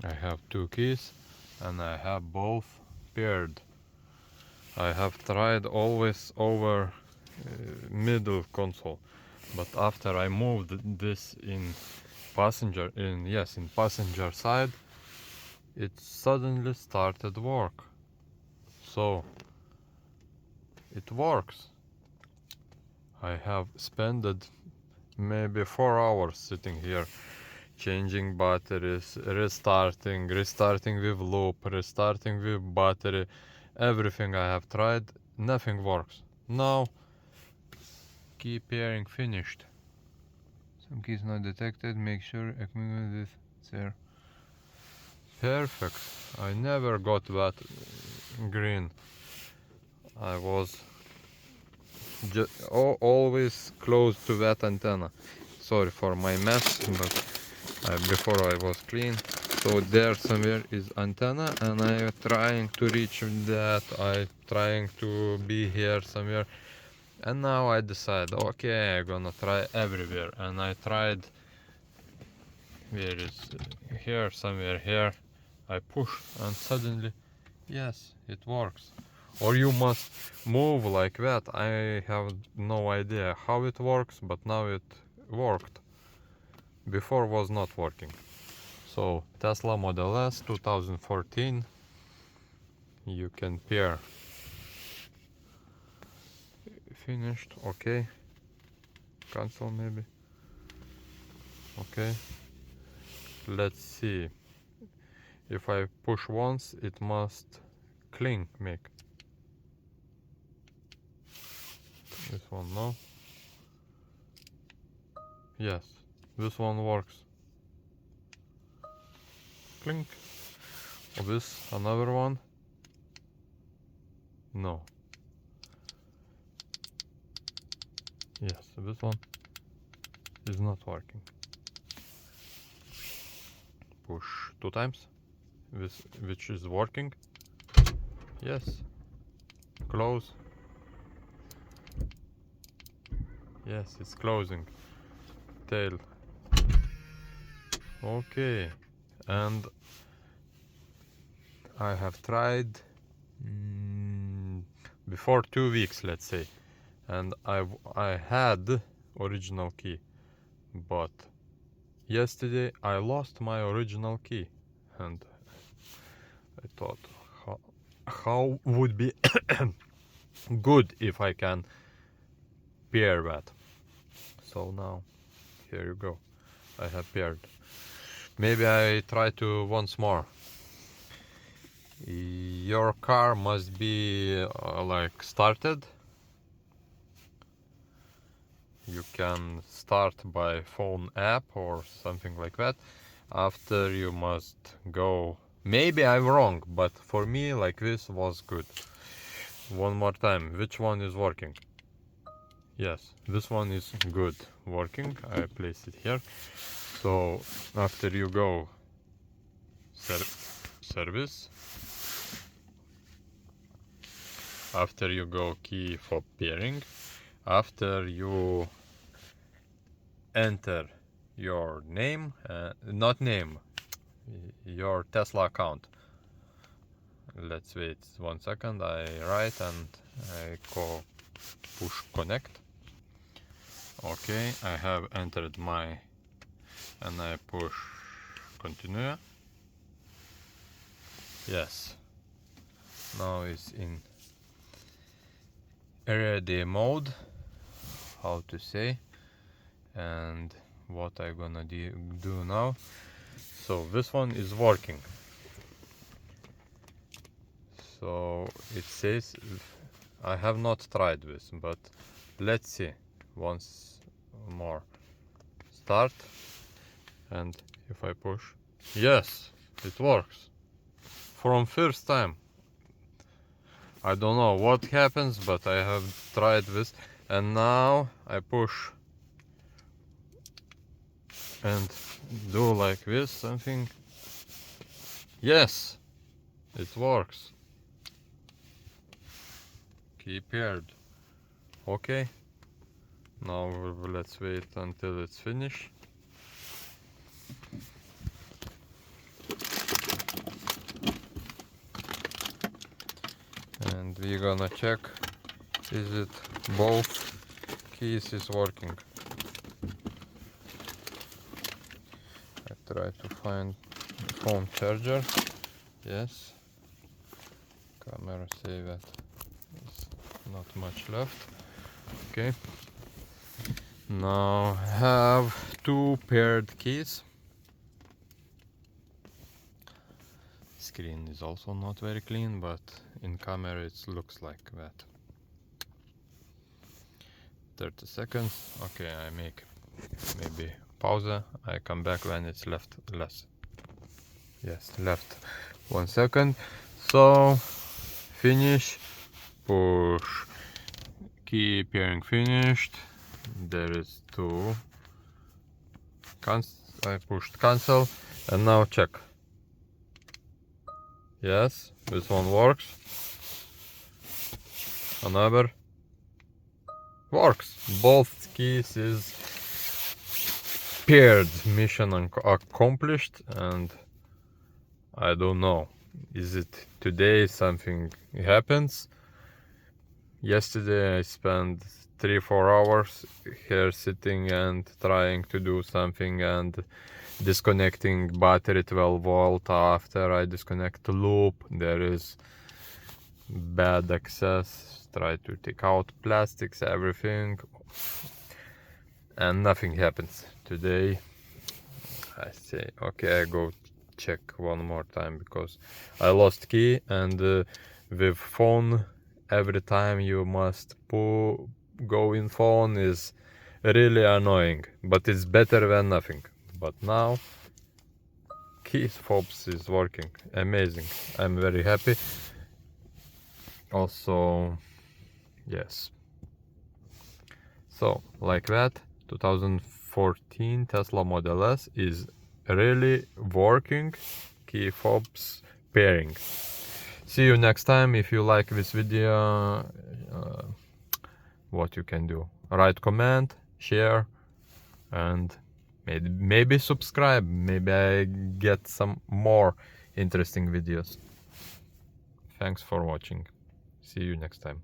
I have two keys and I have both paired. I have tried always over middle console, but after I moved this in passenger side, it suddenly started work. So it works. I have spent maybe 4 hours sitting here changing batteries, restarting with loop, restarting with battery. Everything I have tried, nothing works. Now key pairing finished. Some keys not detected, make sure equipment is there. Perfect. I never got that green. I was always close to that antenna. Sorry for my mess, but before I was clean. So there somewhere is antenna and I trying to reach that. I trying to be here somewhere. And now I decide, okay, I'm gonna try everywhere. And I tried, where is here, somewhere here. I push and suddenly, yes, it works. Or you must move like that. I have no idea how it works, but now it worked. Before was not working. So Tesla-Modell S 2014, you can pair. Finished, okay. Cancel maybe. Okay. Let's see. If I push once, it must cling make. This one no. Yes, this one works. Clink. Or this another one. No. Yes, this one is not working. Push 2 times. This, which is working. Yes. Close. Yes, it's closing. Tail. Okay. And I have tried before 2 weeks, let's say, and I had original key, but yesterday I lost my original key, and I thought how would be good if I can pair that. So now here you go, I have paired. Maybe I try to once more. Your car must be like started. You can start by phone app or something like that. After you must go, maybe I'm wrong, but for me like this was good. One more time, which one is working? Yes, this one is good working. I place it here. So after you go service, after you go key for pairing, after you enter your name, not name, your Tesla account. Let's wait 1 second. I write and I push connect. Okay, I have entered my, and I push continue. Yes, now it's in ready mode, how to say. And what I gonna do now. So this one is working. So it says, I have not tried this, but let's see once more. Start, and if I push, yes, it works from first time. I don't know what happens, but I have tried this, and now I push and do like this something. Yes, it works. Key paired. Okay, now let's wait until it's finished. we're gonna check is it both keys is working. I try to find phone charger. Yes, camera say that there's not much left. Okay, now have two paired keys. Screen is also not very clean, but in camera it looks like that. 30 seconds. Okay, I make maybe pause. I come back when it's left less. Yes, left 1 second. So finish, push, key pairing finished. There is two. I pushed cancel, and now check. Yes, this one works. Another works. Both keys is paired. Mission accomplished. And I don't know, is it today something happens? Yesterday I spent 3-4 hours here sitting and trying to do something and disconnecting battery 12 volt. After I disconnect the loop, there is bad access. Try to take out plastics, everything, and nothing happens. Today I say, okay, I go check one more time because I lost key, and with phone every time you must go in phone is really annoying, but it's better than nothing. But now key fobs is working. Amazing. I'm very happy. Also, yes. So like that, 2014 Tesla Model S is really working key fobs pairing. See you next time. If you like this video, what you can do, write comment, share, and maybe subscribe. Maybe I get some more interesting videos. Thanks for watching. See you next time.